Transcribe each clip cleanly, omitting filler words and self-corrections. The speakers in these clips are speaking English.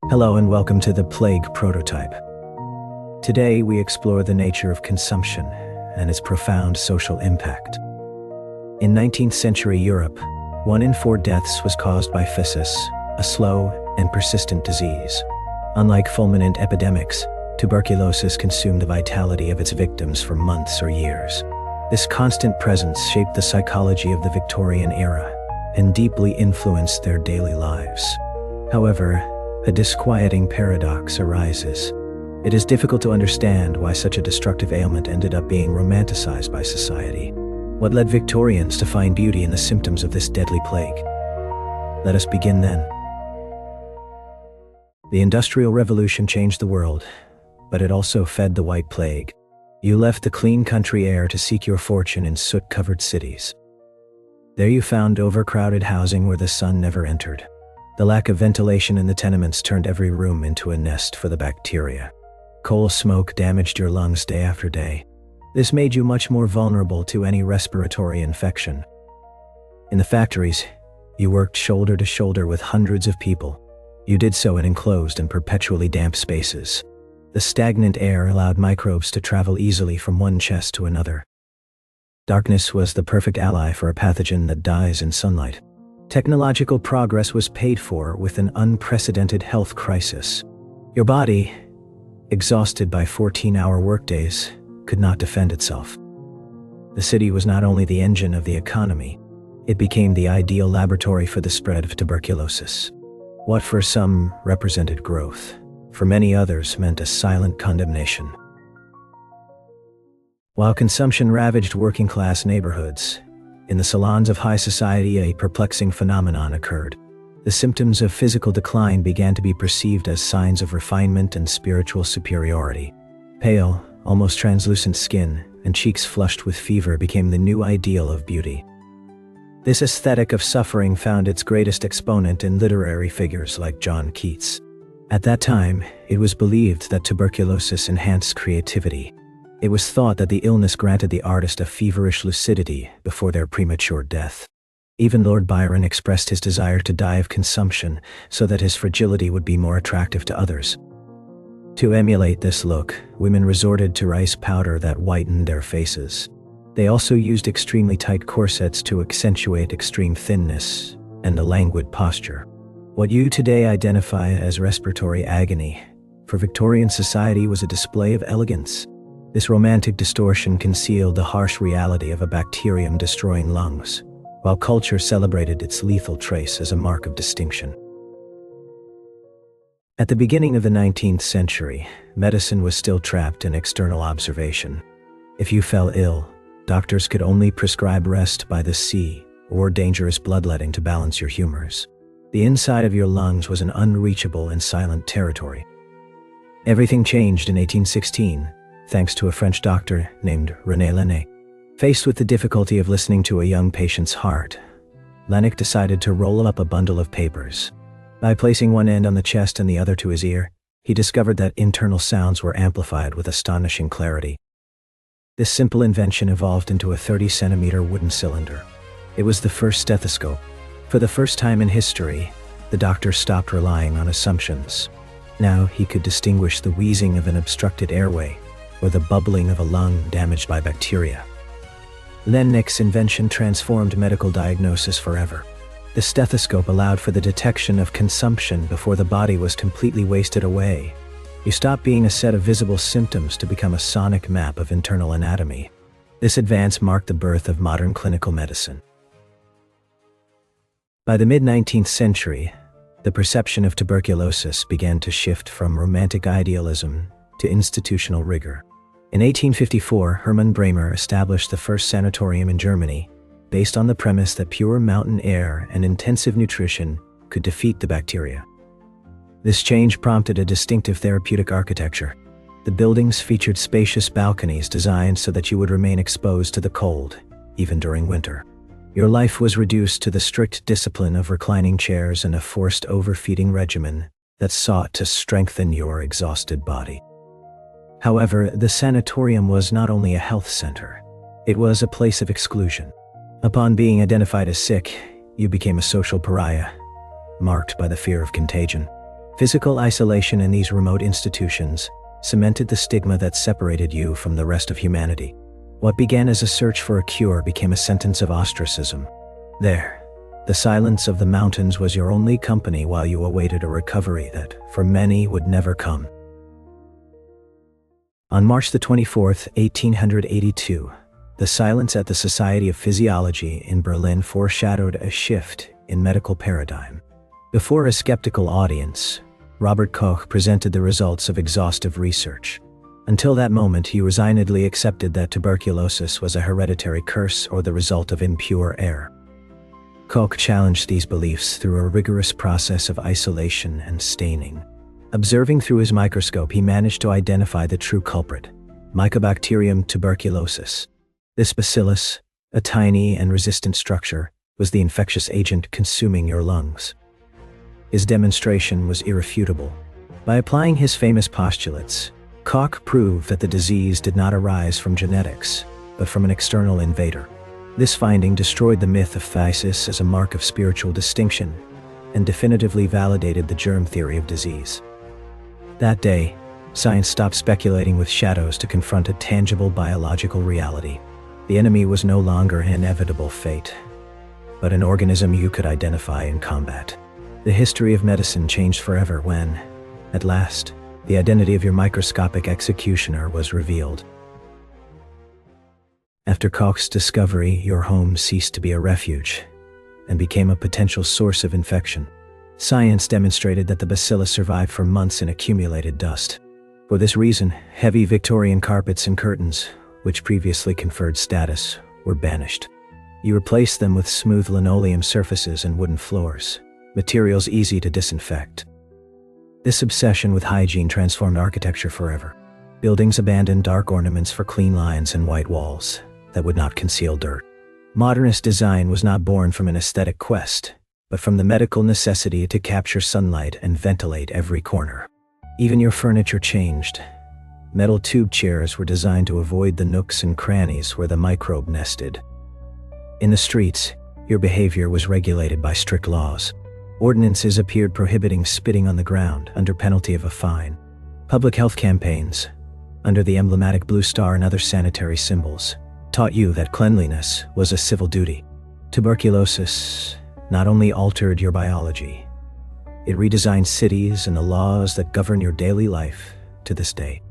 Hello and welcome to the Plague Prototype. Today we explore the nature of consumption and its profound social impact. In 19th century Europe, 1 in 4 deaths was caused by phthisis, a slow and persistent disease. Unlike fulminant epidemics, tuberculosis consumed the vitality of its victims for months or years. This constant presence shaped the psychology of the Victorian era and deeply influenced their daily lives. However, a disquieting paradox arises. It is difficult to understand why such a destructive ailment ended up being romanticized by society. What led Victorians to find beauty in the symptoms of this deadly plague? Let us begin then. The Industrial Revolution changed the world, but it also fed the White Plague. You left the clean country air to seek your fortune in soot-covered cities. There you found overcrowded housing where the sun never entered. The lack of ventilation in the tenements turned every room into a nest for the bacteria. Coal smoke damaged your lungs day after day. This made you much more vulnerable to any respiratory infection. In the factories, you worked shoulder to shoulder with hundreds of people. You did so in enclosed and perpetually damp spaces. The stagnant air allowed microbes to travel easily from one chest to another. Darkness was the perfect ally for a pathogen that dies in sunlight. Technological progress was paid for with an unprecedented health crisis. Your body, exhausted by 14-hour workdays, could not defend itself. The city was not only the engine of the economy, it became the ideal laboratory for the spread of tuberculosis. What for some represented growth, for many others meant a silent condemnation. While consumption ravaged working-class neighborhoods, in the salons of high society a perplexing phenomenon occurred. The symptoms of physical decline began to be perceived as signs of refinement and spiritual superiority. Pale, almost translucent skin, and cheeks flushed with fever became the new ideal of beauty. This aesthetic of suffering found its greatest exponent in literary figures like John Keats. At that time, it was believed that tuberculosis enhanced creativity. It was thought that the illness granted the artist a feverish lucidity before their premature death. Even Lord Byron expressed his desire to die of consumption so that his fragility would be more attractive to others. To emulate this look, women resorted to rice powder that whitened their faces. They also used extremely tight corsets to accentuate extreme thinness and a languid posture. What you today identify as respiratory agony, for Victorian society was a display of elegance. This romantic distortion concealed the harsh reality of a bacterium destroying lungs, while culture celebrated its lethal trace as a mark of distinction. At the beginning of the 19th century, medicine was still trapped in external observation. If you fell ill, doctors could only prescribe rest by the sea or dangerous bloodletting to balance your humors. The inside of your lungs was an unreachable and silent territory. Everything changed in 1816. Thanks to a French doctor named René Laennec. Faced with the difficulty of listening to a young patient's heart, Laennec decided to roll up a bundle of papers. By placing one end on the chest and the other to his ear, he discovered that internal sounds were amplified with astonishing clarity. This simple invention evolved into a 30-centimeter wooden cylinder. It was the first stethoscope. For the first time in history, the doctor stopped relying on assumptions. Now he could distinguish the wheezing of an obstructed airway or the bubbling of a lung damaged by bacteria. Laennec's invention transformed medical diagnosis forever. The stethoscope allowed for the detection of consumption before the body was completely wasted away. You stopped being a set of visible symptoms to become a sonic map of internal anatomy. This advance marked the birth of modern clinical medicine. By the mid-19th century, the perception of tuberculosis began to shift from romantic idealism to institutional rigor. In 1854, Hermann Bremer established the first sanatorium in Germany, based on the premise that pure mountain air and intensive nutrition could defeat the bacteria. This change prompted a distinctive therapeutic architecture. The buildings featured spacious balconies designed so that you would remain exposed to the cold, even during winter. Your life was reduced to the strict discipline of reclining chairs and a forced overfeeding regimen that sought to strengthen your exhausted body. However, the sanatorium was not only a health center, it was a place of exclusion. Upon being identified as sick, you became a social pariah, marked by the fear of contagion. Physical isolation in these remote institutions cemented the stigma that separated you from the rest of humanity. What began as a search for a cure became a sentence of ostracism. There, the silence of the mountains was your only company while you awaited a recovery that, for many, would never come. On March 24, 1882, the silence at the Society of Physiology in Berlin foreshadowed a shift in medical paradigm. Before a skeptical audience, Robert Koch presented the results of exhaustive research. Until that moment, he resignedly accepted that tuberculosis was a hereditary curse or the result of impure air. Koch challenged these beliefs through a rigorous process of isolation and staining. Observing through his microscope, he managed to identify the true culprit, Mycobacterium tuberculosis. This bacillus, a tiny and resistant structure, was the infectious agent consuming your lungs. His demonstration was irrefutable. By applying his famous postulates, Koch proved that the disease did not arise from genetics, but from an external invader. This finding destroyed the myth of phthisis as a mark of spiritual distinction and definitively validated the germ theory of disease. That day, science stopped speculating with shadows to confront a tangible biological reality. The enemy was no longer an inevitable fate, but an organism you could identify and combat. The history of medicine changed forever when, at last, the identity of your microscopic executioner was revealed. After Koch's discovery, your home ceased to be a refuge and became a potential source of infection. Science demonstrated that the bacillus survived for months in accumulated dust. For this reason, heavy Victorian carpets and curtains, which previously conferred status, were banished. You replaced them with smooth linoleum surfaces and wooden floors, materials easy to disinfect. This obsession with hygiene transformed architecture forever. Buildings abandoned dark ornaments for clean lines and white walls that would not conceal dirt. Modernist design was not born from an aesthetic quest, but from the medical necessity to capture sunlight and ventilate every corner. Even your furniture changed. Metal tube chairs were designed to avoid the nooks and crannies where the microbe nested. In the streets, your behavior was regulated by strict laws. Ordinances appeared prohibiting spitting on the ground under penalty of a fine. Public health campaigns, under the emblematic blue star and other sanitary symbols, taught you that cleanliness was a civil duty. Tuberculosis not only altered your biology, it redesigned cities and the laws that govern your daily life to this day.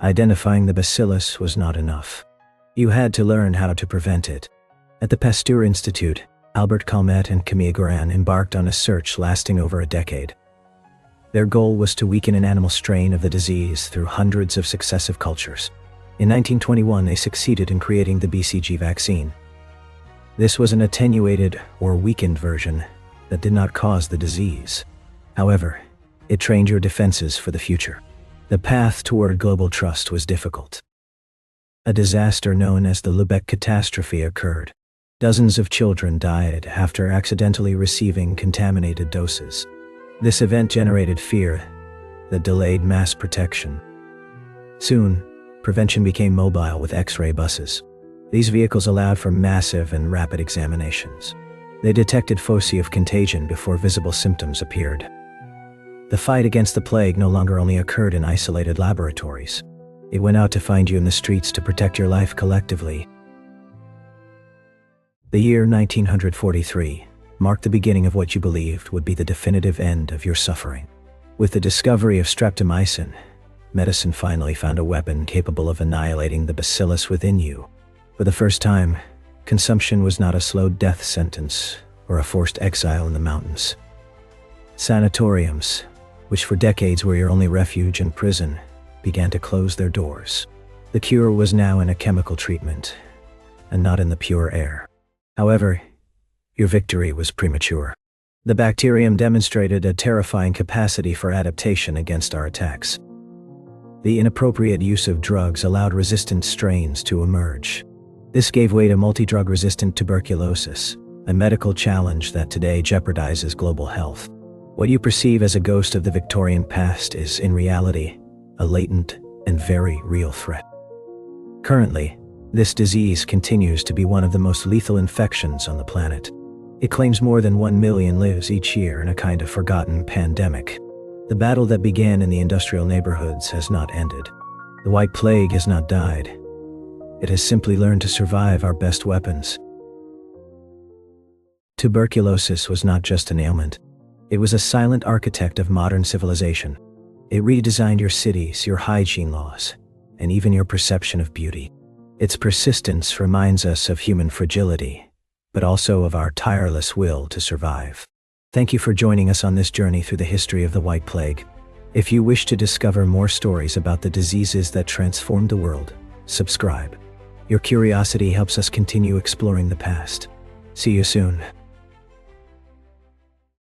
Identifying the bacillus was not enough. You had to learn how to prevent it. At the Pasteur Institute, Albert Calmette and Camille Guérin embarked on a search lasting over a decade. Their goal was to weaken an animal strain of the disease through hundreds of successive cultures. In 1921, they succeeded in creating the BCG vaccine. This was an attenuated or weakened version that did not cause the disease. However, it trained your defenses for the future. The path toward global trust was difficult. A disaster known as the Lübeck catastrophe occurred. Dozens of children died after accidentally receiving contaminated doses. This event generated fear that delayed mass protection. Soon, prevention became mobile with X-ray buses. These vehicles allowed for massive and rapid examinations. They detected foci of contagion before visible symptoms appeared. The fight against the plague no longer only occurred in isolated laboratories. It went out to find you in the streets to protect your life collectively. The year 1943 marked the beginning of what you believed would be the definitive end of your suffering. With the discovery of streptomycin, medicine finally found a weapon capable of annihilating the bacillus within you. For the first time, consumption was not a slow death sentence or a forced exile in the mountains. Sanatoriums, which for decades were your only refuge and prison, began to close their doors. The cure was now in a chemical treatment, and not in the pure air. However, your victory was premature. The bacterium demonstrated a terrifying capacity for adaptation against our attacks. The inappropriate use of drugs allowed resistant strains to emerge. This gave way to multi-drug-resistant tuberculosis, a medical challenge that today jeopardizes global health. What you perceive as a ghost of the Victorian past is, in reality, a latent and very real threat. Currently, this disease continues to be one of the most lethal infections on the planet. It claims more than 1 million lives each year in a kind of forgotten pandemic. The battle that began in the industrial neighborhoods has not ended. The White Plague has not died. It has simply learned to survive our best weapons. Tuberculosis was not just an ailment. It was a silent architect of modern civilization. It redesigned your cities, your hygiene laws, and even your perception of beauty. Its persistence reminds us of human fragility, but also of our tireless will to survive. Thank you for joining us on this journey through the history of the White Plague. If you wish to discover more stories about the diseases that transformed the world, subscribe. Your curiosity helps us continue exploring the past. See you soon.